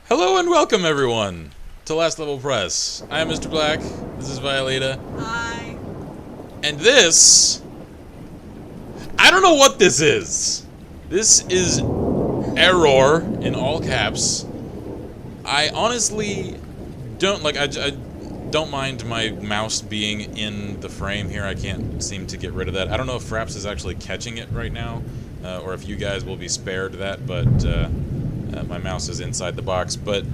Hello and welcome everyone to Last Level Press. I am Mr. Black, this is Violeta, Hi. and this... I don't know what this is! This is Error, in all caps. I honestly don't, I don't mind my mouse being in the frame here. I can't seem to get rid of that. I don't know if Fraps is actually catching it right now, or if you guys will be spared that, but my mouse is inside the box. But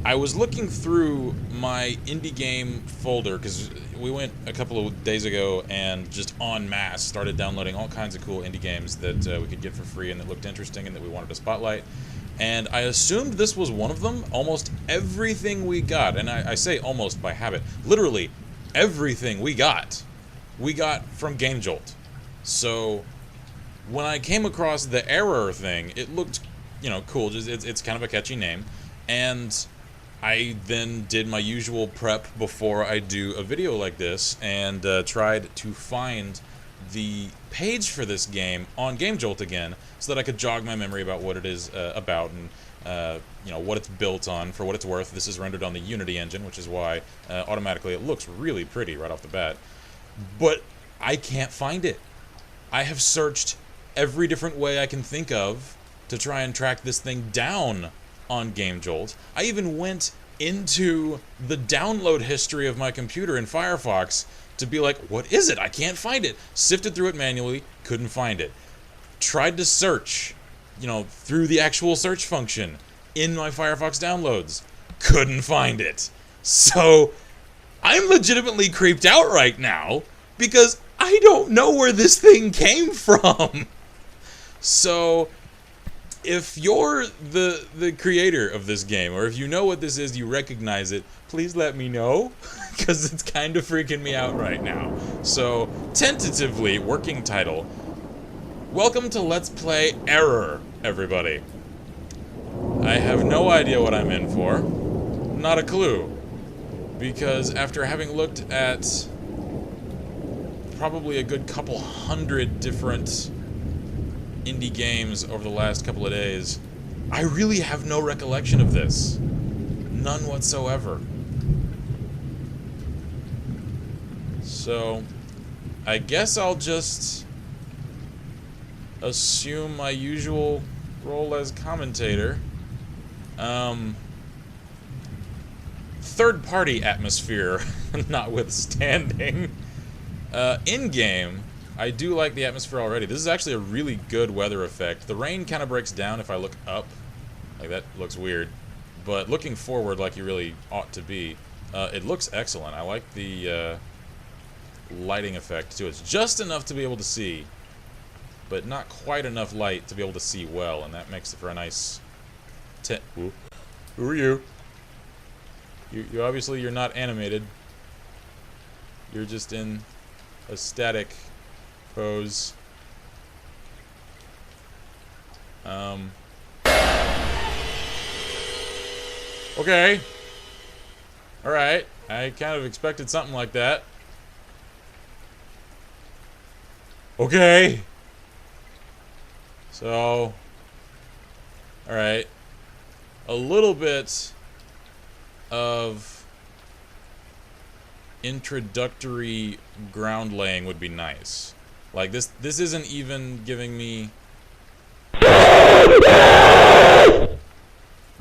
I was looking through my indie game folder, because we went a couple of days ago and just en masse started downloading all kinds of cool indie games that we could get for free and that looked interesting and that we wanted to spotlight. And I assumed this was one of them. Almost everything we got, and I say almost by habit, literally everything we got from Game Jolt. So when I came across the Error thing, it looked, cool. Just it's kind of a catchy name, and I then did my usual prep before I do a video like this, and tried to find the page for this game on Game Jolt again, so that I could jog my memory about what it is about, and what it's built on. For what it's worth, this is rendered on the Unity engine, which is why automatically it looks really pretty right off the bat. But I can't find it. I have searched every different way I can think of to try and track this thing down on Game Jolt. I even went into the download history of my computer in Firefox to be like, what is it? I can't find it. Sifted through it manually, couldn't find it. Tried to search, through the actual search function in my Firefox downloads. Couldn't find it. So I'm legitimately creeped out right now because I don't know where this thing came from. So if you're the creator of this game, or if you know what this is, you recognize it, please let me know, because it's kind of freaking me out right now. So, tentatively, working title, welcome to Let's Play Error, everybody. I have no idea what I'm in for. Not a clue. Because after having looked at probably a good couple hundred different indie games over the last couple of days, I really have no recollection of this. None whatsoever. So, I guess I'll just assume my usual role as commentator. Third-party atmosphere notwithstanding. In-game, I do like the atmosphere already. This is actually a really good weather effect. The rain kind of breaks down if I look up. Like, that looks weird. But looking forward like you really ought to be, it looks excellent. I like the lighting effect, too. It's just enough to be able to see, but not quite enough light to be able to see well, and that makes it for a nice... Who are you? You obviously, you're not animated. You're just in a static pose. Okay. Alright. I kind of expected something like that. Okay. So. Alright. A little bit of introductory ground laying would be nice. Like, this isn't even giving me...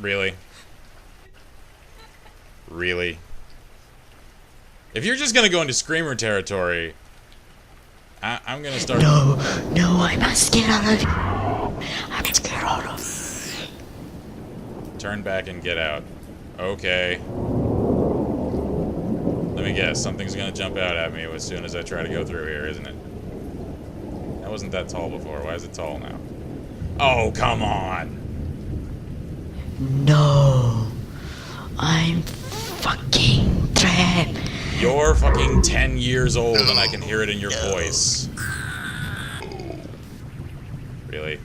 Really? Really? If you're just gonna go into Screamer territory, I'm gonna start... No, I must get out of here. I must get out of... Turn back and get out. Okay. Let me guess, something's gonna jump out at me as soon as I try to go through here, isn't it? That wasn't that tall before. Why is it tall now? Oh, come on! No. I'm fucking trapped. You're fucking 10 years old and I can hear it in your voice. Really?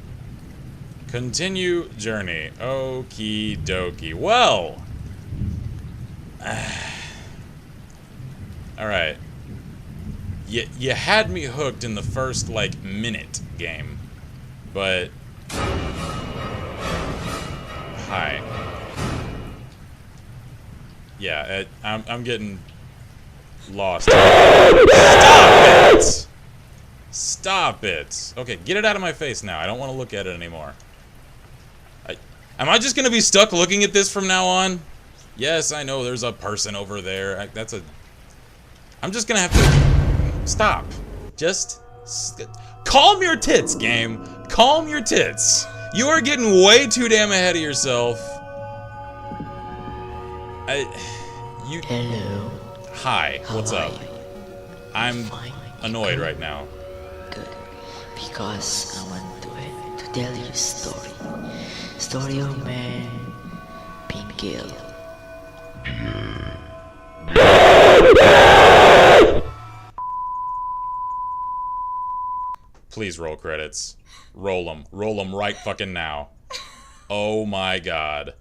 Continue journey. Okie dokie. Well! Alright. You had me hooked in the first, minute game. But Hi. Yeah, I'm getting lost. Stop it! Stop it! Okay, get it out of my face now. I don't want to look at it anymore. Am I just gonna be stuck looking at this from now on? Yes, I know there's a person over there. I'm just gonna have to... Stop. Just... Calm your tits, game. Calm your tits. You are getting way too damn ahead of yourself. Hello. Hi, what's How up? are you? I'm Fine. annoyed right now. Good. Because I want to tell you a story. Story of man being killed. Please roll credits. Roll them. Roll them right fucking now. Oh my god.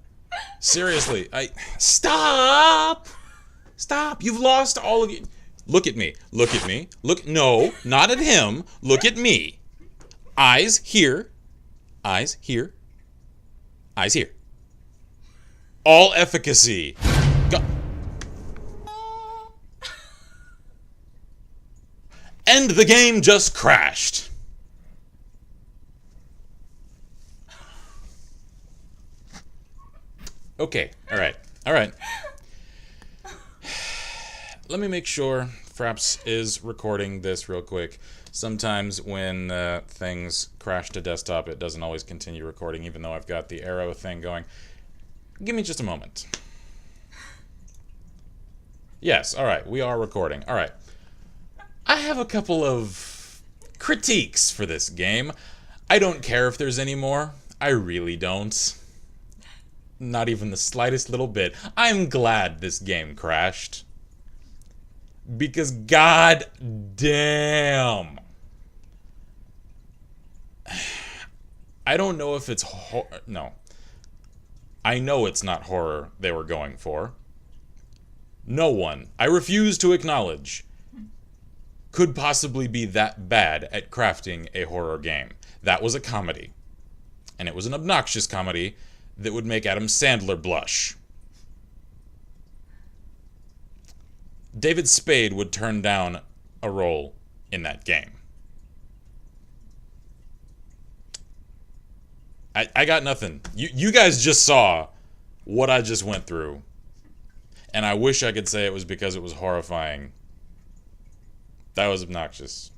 Seriously, Stop! Stop! You've lost all of you. Look at me. Look at me. Look. No, not at him. Look at me. Eyes here. Eyes here. Eyes here. All efficacy. Go. And the game just crashed. Okay, alright, alright. Let me make sure Fraps is recording this real quick. Sometimes when things crash to desktop, it doesn't always continue recording, even though I've got the arrow thing going. Give me just a moment. Yes, alright, we are recording. Alright. I have a couple of critiques for this game. I don't care if there's any more. I really don't. Not even the slightest little bit. I'm glad this game crashed. Because god damn. I don't know if it's no. I know it's not horror they were going for. No one, I refuse to acknowledge, could possibly be that bad at crafting a horror game. That was a comedy. And it was an obnoxious comedy that would make Adam Sandler blush. David Spade would turn down a role in that game. I got nothing. You guys just saw what I just went through. And I wish I could say it was because it was horrifying. That was obnoxious.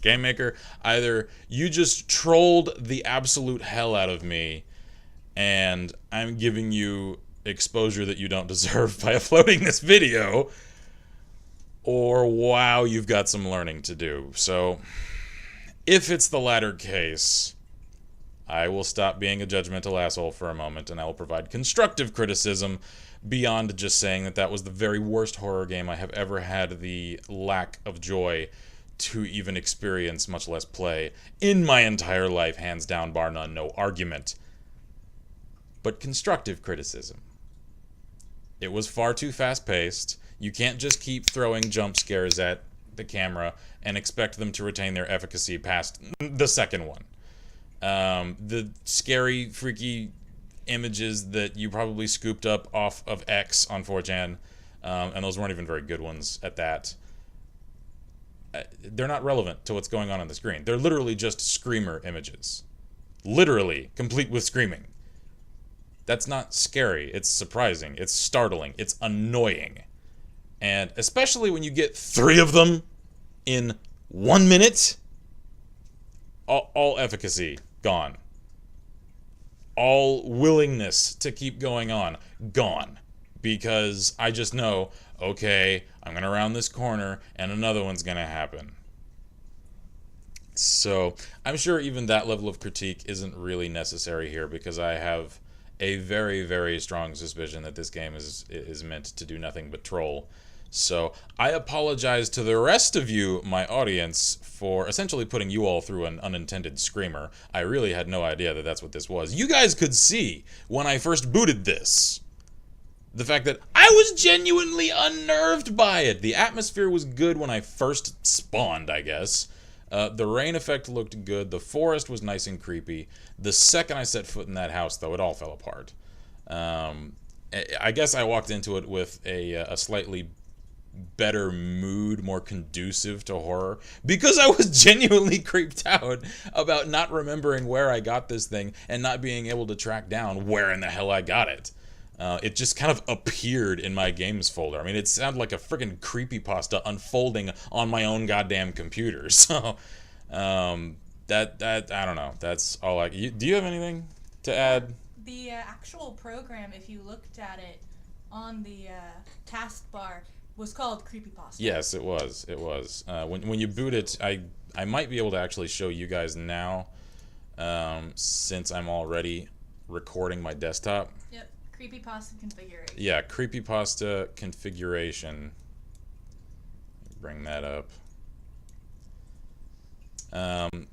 Game Maker, either you just trolled the absolute hell out of me, and I'm giving you exposure that you don't deserve by uploading this video, or wow, you've got some learning to do. So, if it's the latter case, I will stop being a judgmental asshole for a moment, and I will provide constructive criticism beyond just saying that that was the very worst horror game I have ever had the lack of joy to even experience, much less play, in my entire life, hands down, bar none, no argument. But constructive criticism. It was far too fast-paced. You can't just keep throwing jump scares at the camera and expect them to retain their efficacy past the second one. The scary, freaky images that you probably scooped up off of X on 4chan, and those weren't even very good ones at that. They're not relevant to what's going on the screen. They're literally just screamer images. Literally, complete with screaming. That's not scary. It's surprising. It's startling. It's annoying. And especially when you get 3 of them in 1 minute, all efficacy gone. All willingness to keep going on, gone. Because I just know, okay, I'm going to round this corner and another one's going to happen. So I'm sure even that level of critique isn't really necessary here, because I have a very, very strong suspicion that this game is meant to do nothing but troll. So I apologize to the rest of you, my audience, for essentially putting you all through an unintended screamer. I really had no idea that that's what this was. You guys could see when I first booted this, the fact that I was genuinely unnerved by it. The atmosphere was good when I first spawned, I guess. The rain effect looked good. The forest was nice and creepy. The second I set foot in that house, though, it all fell apart. I guess I walked into it with a slightly better mood, more conducive to horror, because I was genuinely creeped out about not remembering where I got this thing and not being able to track down where in the hell I got it. It just kind of appeared in my games folder. I mean, it sounded like a freaking creepypasta unfolding on my own goddamn computer. So, that I don't know. That's all I... do you have anything to add? The actual program, if you looked at it on the taskbar, was called Creepypasta. Yes, it was. It was. When you boot it, I might be able to actually show you guys now, since I'm already recording my desktop. Yep. Creepypasta configuration. Yeah, Creepypasta configuration. Bring that up.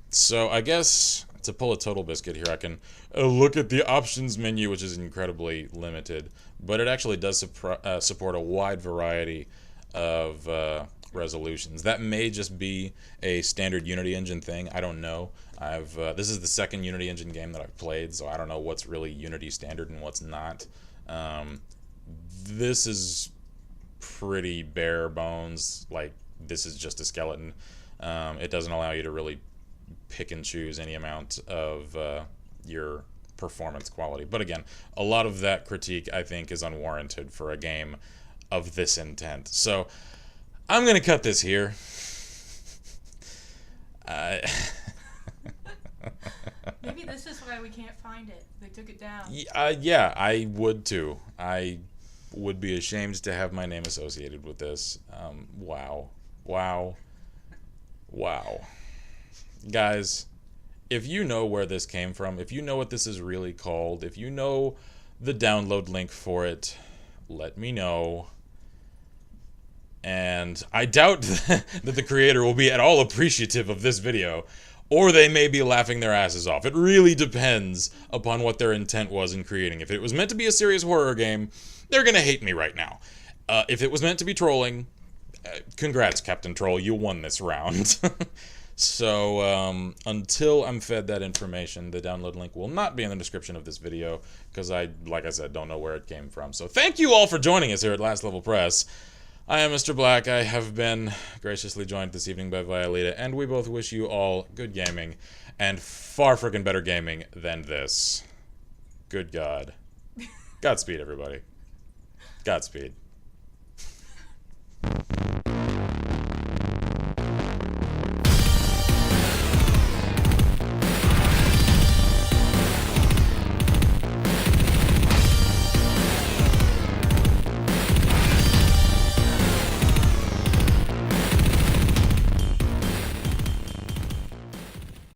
So I guess to pull a Total Biscuit here, I can look at the options menu, which is incredibly limited, but it actually does support a wide variety of resolutions. That may just be a standard Unity Engine thing. I don't know. This is the second Unity Engine game that I've played, so I don't know what's really Unity standard and what's not. This is pretty bare bones. Like, this is just a skeleton. It doesn't allow you to really pick and choose any amount of your performance quality. But again, a lot of that critique, I think, is unwarranted for a game of this intent. So I'm going to cut this here. Maybe this is why we can't find it. They took it down. Yeah, I would too. I would be ashamed to have my name associated with this. Wow. Guys, if you know where this came from, if you know what this is really called, if you know the download link for it, let me know. And I doubt that the creator will be at all appreciative of this video, or they may be laughing their asses off. It really depends upon what their intent was in creating. If it was meant to be a serious horror game, they're gonna hate me right now. If it was meant to be trolling, congrats, Captain Troll, you won this round. So, until I'm fed that information, the download link will not be in the description of this video, because like I said, don't know where it came from. So thank you all for joining us here at Last Level Press. I am Mr. Black. I have been graciously joined this evening by Violeta, and we both wish you all good gaming, and far freaking better gaming than this. Good God. Godspeed, everybody. Godspeed.